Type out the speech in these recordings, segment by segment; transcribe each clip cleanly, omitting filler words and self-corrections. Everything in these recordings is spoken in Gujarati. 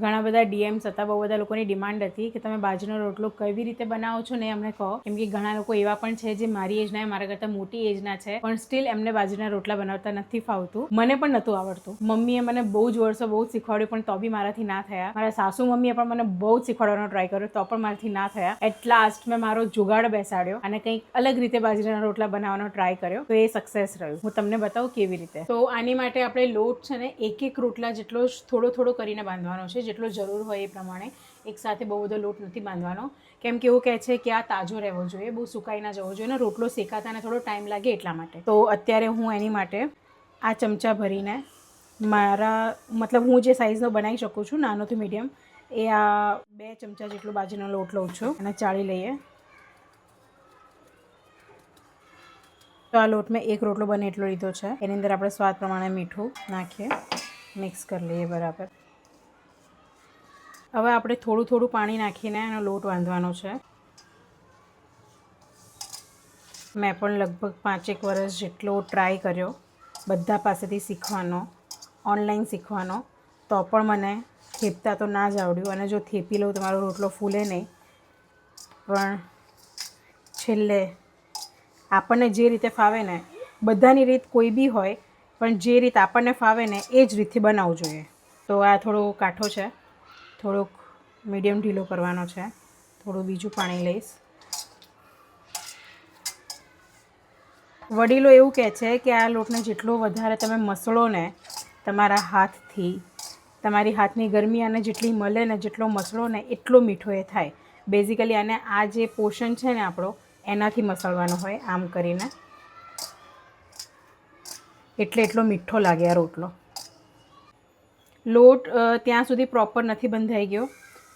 ઘણા બધા DMs હતા, બહુ બધા લોકોની ડિમાન્ડ હતી કે તમે બાજરીનો રોટલો કેવી રીતે બનાવો છો ને અમને કહો, કેમ કે ઘણા લોકો એવા પણ છે જે મારી એજના મારા કરતાં મોટી એજના છે પણ સ્ટીલ એમને બાજરીના રોટલા બનાવતા નથી ફાવતું. મને પણ નહોતું આવડતું. મમ્મીએ મને બહુ જ વર્ષો બહુ જ શીખવાડ્યું પણ તો બી મારાથી ના થયા. મારા સાસુ મમ્મીએ પણ મને બહુ જ શીખવાડવાનો ટ્રાય કર્યો તો પણ મારાથી ના થયા. એટ લાસ્ટ મેં મારો જુગાડ બેસાડ્યો અને કંઈક અલગ રીતે બાજરીના રોટલા બનાવવાનો ટ્રાય કર્યો તો એ સક્સેસ રહ્યું. હું તમને બતાવું કેવી રીતે. તો આની માટે આપણે લોટ છે ને એક રોટલા જેટલો જ થોડો થોડો કરીને બાંધવાનો છે, જેટલો જરૂર હોય એ પ્રમાણે. એક સાથે બહુ બધો લોટ નથી બાંધવાનો, કેમ કે એવું કહે છે કે આ તાજો રહેવો જોઈએ, બહુ સુકાઈ ના જવો જોઈએ ને રોટલો શેકાતાને થોડો ટાઈમ લાગે એટલા માટે. તો અત્યારે હું એની માટે આ ચમચા ભરીને મારા મતલબ હું જે સાઇઝનો બનાવી શકું છું નાનોથી મીડિયમ એ આ 2 ચમચા જેટલો બાજરીનો લોટ લઉં છું અને ચાળી લઈએ. તો આ લોટ મેં એક રોટલો બને એટલો લીધો છે. એની અંદર આપણે સ્વાદ પ્રમાણે મીઠું નાખીએ, મિક્સ કરી લઈએ બરાબર. હવે આપણે થોડું થોડું પાણી નાખીને એનો લોટ બાંધવાનો છે. મેં પણ લગભગ 5-1 વર્ષ જેટલો ટ્રાય કર્યો બધા પાસેથી શીખવાનો, ઓનલાઈન શીખવાનો, તો પણ મને થેપતા તો ના જ આવડ્યું. અને જો થેપી લઉં તો મારો રોટલો ફૂલે નહીં. પણ છેલ્લે આપણને જે રીતે ફાવે ને, બધાની રીત કોઈ બી હોય પણ જે રીત આપણને ફાવે ને એ જ રીતથી બનાવવું જોઈએ. તો આ થોડો કાઠો છે, થોડોક મીડિયમ ઢીલો કરવાનો છે. થોડું બીજું પાણી લઈશ. વડીલો એવું કહે છે કે આ લોટને જેટલો વધારે તમે મસળો ને તમારા હાથથી, તમારી હાથની ગરમી અને જેટલી મળે ને જેટલો મસળો ને એટલો મીઠો એ થાય. બેઝિકલી આને આ જે પોર્શન છે ને આપણો એનાથી મસળવાનો હોય આમ કરીને, એટલે એટલો મીઠો લાગે આ રોટલો. લોટ ત્યાં સુધી પ્રોપર નથી બંધાઈ ગયો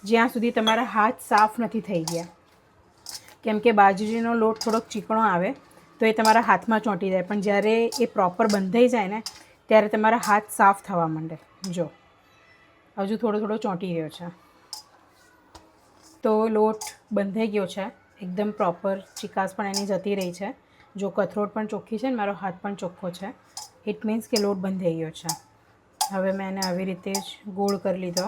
જ્યાં સુધી તમારા હાથ સાફ નથી થઈ ગયા, કેમ કે બાજરીનો લોટ થોડોક ચીકણો આવે તો એ તમારા હાથમાં ચોંટી જાય. પણ જ્યારે એ પ્રોપર બંધાઈ જાય ને ત્યારે તમારા હાથ સાફ થવા માંડે. જો હજુ થોડો થોડો ચોંટી રહ્યો છે. તો લોટ બંધાઈ ગયો છે એકદમ પ્રોપર, ચિકાસ પણ એની જતી રહી છે. જો કથરોટ પણ ચોખ્ખી છે ને મારો હાથ પણ ચોખ્ખો છે. ઇટ મીન્સ કે લોટ બંધાઈ ગયો છે. હવે મેં એને આવી રીતે જ ગોળ કરી લીધો.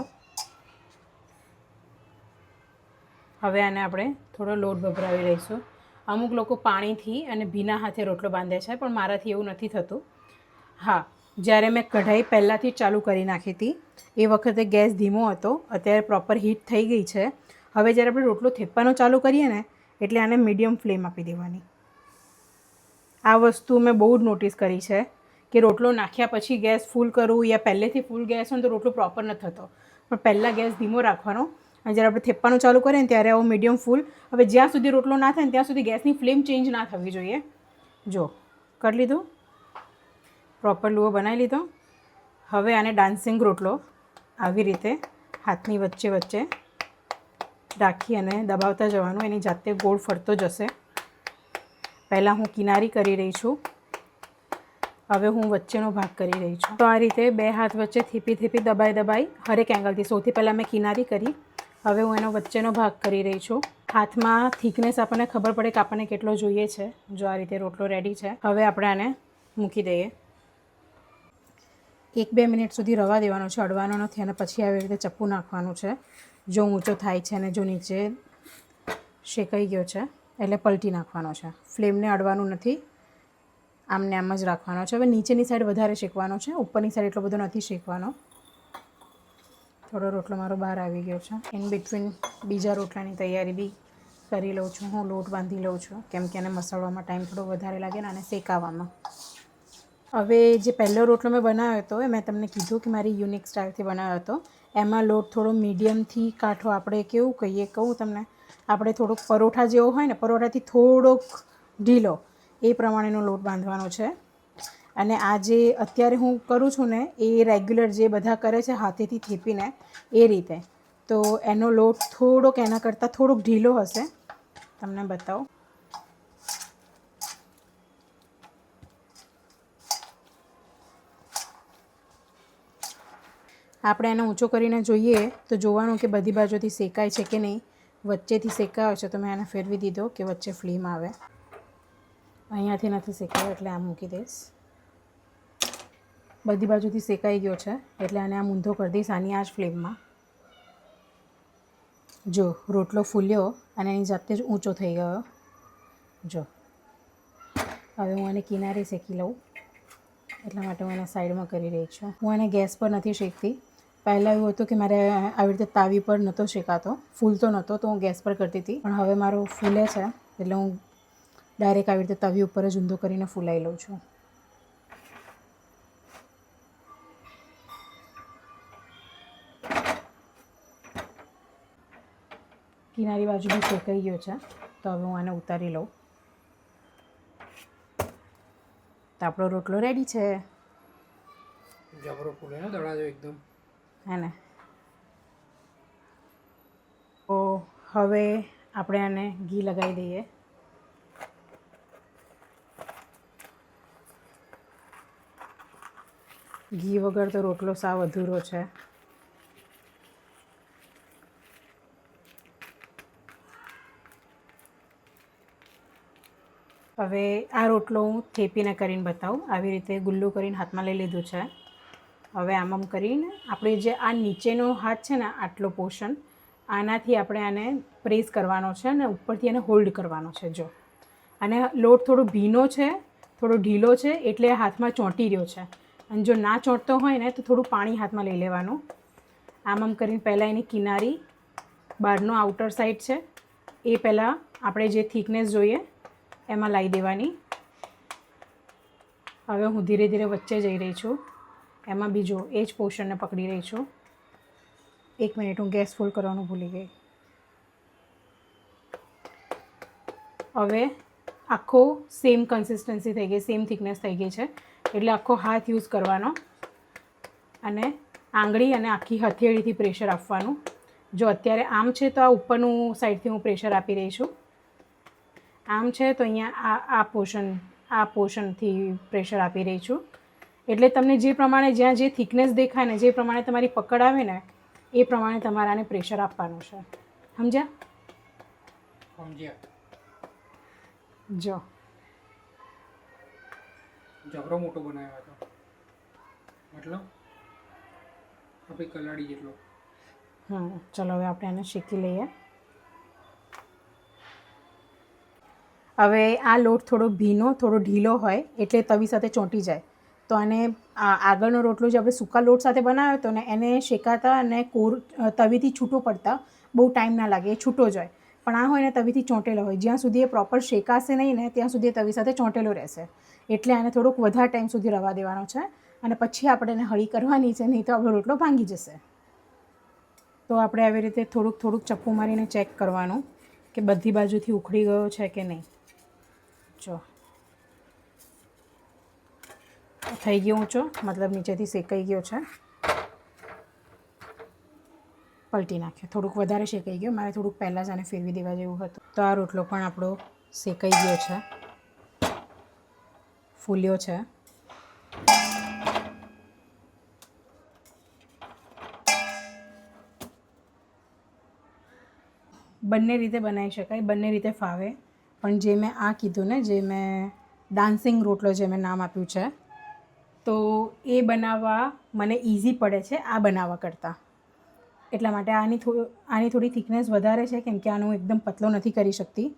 હવે આને આપણે થોડો લોટ ભભરાવી લઈશું. અમુક લોકો પાણીથી અને ભીના હાથે રોટલો બાંધે છે પણ મારાથી એવું નથી થતું. હા, જ્યારે મેં કઢાઈ પહેલાંથી જ ચાલુ કરી નાખી હતી એ વખતે ગેસ ધીમો હતો. અત્યારે પ્રોપર હીટ થઈ ગઈ છે. હવે જ્યારે આપણે રોટલો થેપવાનો ચાલુ કરીએ ને એટલે આને મીડિયમ ફ્લેમ આપી દેવાની. આ વસ્તુ મેં બહુ જ નોટિસ કરી છે કે રોટલો નાખ્યા પછી ગેસ ફૂલ કરું યા પહેલેથી ફૂલ ગેસ હોય તો રોટલો પ્રોપર નથી થતો. પણ પહેલાં ગેસ ધીમો રાખવાનો અને જ્યારે આપણે થેપવાનું ચાલુ કરીએ ને ત્યારે આવો મીડિયમ ફૂલ. હવે જ્યાં સુધી રોટલો ના થાય ને ત્યાં સુધી ગેસની ફ્લેમ ચેન્જ ના થવી જોઈએ. જો કરી લીધું, પ્રોપર લુઓ બનાવી લીધો. હવે આને ડાન્સિંગ રોટલો આવી રીતે હાથની વચ્ચે વચ્ચે રાખી અને દબાવતા જવાનું, એની જાતે ગોળ ફરતો જશે. પહેલાં હું કિનારી કરી રહી છું, હવે હું વચ્ચેનો ભાગ કરી રહી છું. તો આ રીતે 2 હાથ વચ્ચે થેપી થેપી દબાઈ હરેક એંગલથી. સૌથી પહેલાં મેં કિનારી કરી, હવે હું એનો વચ્ચેનો ભાગ કરી રહી છું. હાથમાં થિકનેસ આપણને ખબર પડે કે આપણને કેટલો જોઈએ છે. જો આ રીતે રોટલો રેડી છે. હવે આપણે આને મૂકી દઈએ. 1-2 મિનિટ સુધી રવા દેવાનો છે, અડવાનો નથી. અને પછી આવી રીતે ચપ્પુ નાખવાનું છે. જો ઊંચો થાય છે અને જો નીચે શેકાઈ ગયો છે એટલે પલટી નાખવાનો છે. ફ્લેમને અડવાનું નથી, આમને આમ જ રાખવાનો છે. હવે નીચેની સાઈડ વધારે શેકવાનો છે, ઉપરની સાઈડ એટલો બધો નથી શેકવાનો. થોડો રોટલો મારો બહાર આવી ગયો છે. ઇન બિટવીન બીજા રોટલાની તૈયારી બી કરી લઉં છું. હું લોટ બાંધી લઉં છું કેમ કે એને મસળવામાં ટાઈમ થોડો વધારે લાગે ને અને શેકાવામાં. હવે જે પહેલો રોટલો મેં બનાવ્યો હતો એ મેં તમને કીધું કે મારી યુનિક સ્ટાઇલથી બનાવ્યો હતો. એમાં લોટ થોડો મીડિયમથી કાઠો, આપણે કેવું કહીએ કહું તમને, આપણે થોડોક પરોઠા જેવો હોય ને પરોઠાથી થોડોક ઢીલો એ પ્રમાણેનો લોટ બાંધવાનો છે. અને આ જે અત્યારે હું કરું છું ને એ રેગ્યુલર જે બધા કરે છે હાથેથી થેપીને એ રીતે. તો એનો લોટ થોડોક એના કરતાં થોડોક ઢીલો હશે. તમને બતાવું. આપણે એને ઊંચો કરીને જોઈએ તો જોવાનું કે બધી બાજુથી શેકાય છે કે નહીં. વચ્ચેથી શેકાયો છે તો મેં એને ફેરવી દીધો કે વચ્ચે ફ્લેમ આવે. અહીંયાથી નથી શેકાયો એટલે આમ મૂકી દઈશ. બધી બાજુથી શેકાઈ ગયો છે એટલે આને આમ ઊંધો કરી દઈશ આની આ જ ફ્લેમમાં. જો રોટલો ફૂલ્યો અને એની જાતે જ ઊંચો થઈ ગયો. જો હવે હું આને કિનારે શેકી લઉં, એટલા માટે હું એને સાઈડમાં કરી રહી છું. હું એને ગેસ પર નથી શેકતી. પહેલાં એવું હતું કે મારે આવી રીતે તાવી પર નહોતો શેકાતો, ફૂલતો નહોતો, તો હું ગેસ પર કરતી હતી. પણ હવે મારો ફૂલે છે એટલે હું ડાયરેક્ટ આવી રીતે તવી ઉપર જ ઊંધો કરીને ફૂલાઈ લઉં છું. કિનારી બાજુ બી શેકાઈ ગયો છે, તો હવે હું આને ઉતારી લઉં. તો આપણો રોટલો રેડી છે. જબરો ફૂલે ને દડા જો એકદમ, હે ને? તો હવે આપણે આને ઘી લગાવી દઈએ. ઘી વગર તો રોટલો સાવ અધૂરો છે. હવે આ રોટલો હું થેપીને કરીને બતાવું. આવી રીતે ગુલ્લું કરીને હાથમાં લઈ લીધું છે. હવે આમ કરીને આપણે જે આ નીચેનો હાથ છે ને, આટલો પોર્શન, આનાથી આપણે આને પ્રેસ કરવાનો છે અને ઉપરથી એને હોલ્ડ કરવાનો છે. જો અને લોટ થોડો ભીનો છે, થોડો ઢીલો છે, એટલે હાથમાં ચોંટી રહ્યો છે. અને જો ના ચોંટતો હોય ને તો થોડું પાણી હાથમાં લઈ લેવાનું. આમ કરીને પહેલાં એની કિનારી, બહારનો આઉટર સાઈડ છે એ પહેલાં આપણે જે થિકનેસ જોઈએ એમાં લાવી દેવાની. હવે હું ધીરે ધીરે વચ્ચે જઈ રહી છું. એમાં બીજો એ જ પોર્શનને પકડી રહી છું. 1 મિનિટ, હું ગેસ ફૂલ કરવાનું ભૂલી ગઈ. હવે આખો સેમ કન્સિસ્ટન્સી થઈ ગઈ, સેમ થિકનેસ થઈ ગઈ છે. એટલે આખો હાથ યુઝ કરવાનો અને આંગળી અને આખી હથેળીથી પ્રેશર આપવાનું. જો અત્યારે આમ છે તો આ ઉપરનું સાઈડથી હું પ્રેશર આપી રહી છું. આમ છે તો અહીંયા આ પોર્શનથી પ્રેશર આપી રહી છું. એટલે તમને જે પ્રમાણે જ્યાં જે થિકનેસ દેખાય ને, જે પ્રમાણે તમારી પકડ આવે ને, એ પ્રમાણે તમારે આને પ્રેશર આપવાનું છે. સમજ્યા? સમજ્યા. જો જબરો મોટો બનાવ્યો હતો, મતલબ આપણી કલાડી જેટલો. ચલો હવે આપણે આને શેકી લઈએ. હવે આ લોટ થોડો ભીનો, થોડો ઢીલો હોય એટલે તવી સાથે ચોંટી જાય. તો આને આગળનો રોટલો જે આપણે સૂકા લોટ સાથે બનાવ્યો હતો ને, એને શેકાતા અને તવીથી છૂટો પડતા બહુ ટાઈમ ના લાગે, એ છૂટો જ હોય. પણ આ હોય ને તવીથી ચોંટેલો હોય, જ્યાં સુધી એ પ્રોપર શેકાશે નહીં ને ત્યાં સુધી એ તવી સાથે ચોંટેલો રહેશે. એટલે આને થોડોક વધારે ટાઈમ સુધી રવા દેવાનો છે અને પછી આપણે એને હળી કરવાની છે, નહીં તો આપણો રોટલો ભાંગી જશે. તો આપણે આવી રીતે થોડુંક ચપ્પુ મારીને ચેક કરવાનું કે બધી બાજુથી ઉખડી ગયો છે કે નહીં. જો થઈ ગયો ઊંચો, મતલબ નીચેથી શેકાઈ ગયો છે. પલટી નાખ્યો, થોડુંક વધારે શેકાઈ ગયો. મારે થોડુંક પહેલાં જ આને ફેરવી દેવા જેવું હતું. તો આ રોટલો પણ આપણો શેકાઈ ગયો છે, ફૂલ્યો છે. બંને રીતે બનાવી શકાય, બંને રીતે ફાવે. પણ જે મેં આ કીધું ને, જે મેં ડાન્સિંગ રોટલો જે મેં નામ આપ્યું છે, તો એ બનાવવા મને ઇઝી પડે છે આ બનાવવા કરતાં. એટલા માટે આની થોડી થિકનેસ વધારે છે, કેમ કે આને હું એકદમ પતલો નથી કરી શકતી.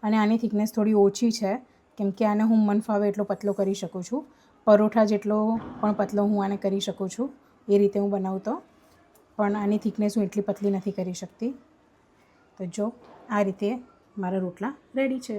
અને આની થિકનેસ થોડી ઓછી છે, કેમ કે આને હું મન ફાવે એટલો પતલો કરી શકું છું. પરોઠા જેટલો પણ પતલો હું આને કરી શકું છું, એ રીતે હું બનાવું તો. પણ આની થિકનેસ હું એટલી પતલી નથી કરી શકતી. તો જો આ રીતે મારા રોટલા રેડી છે.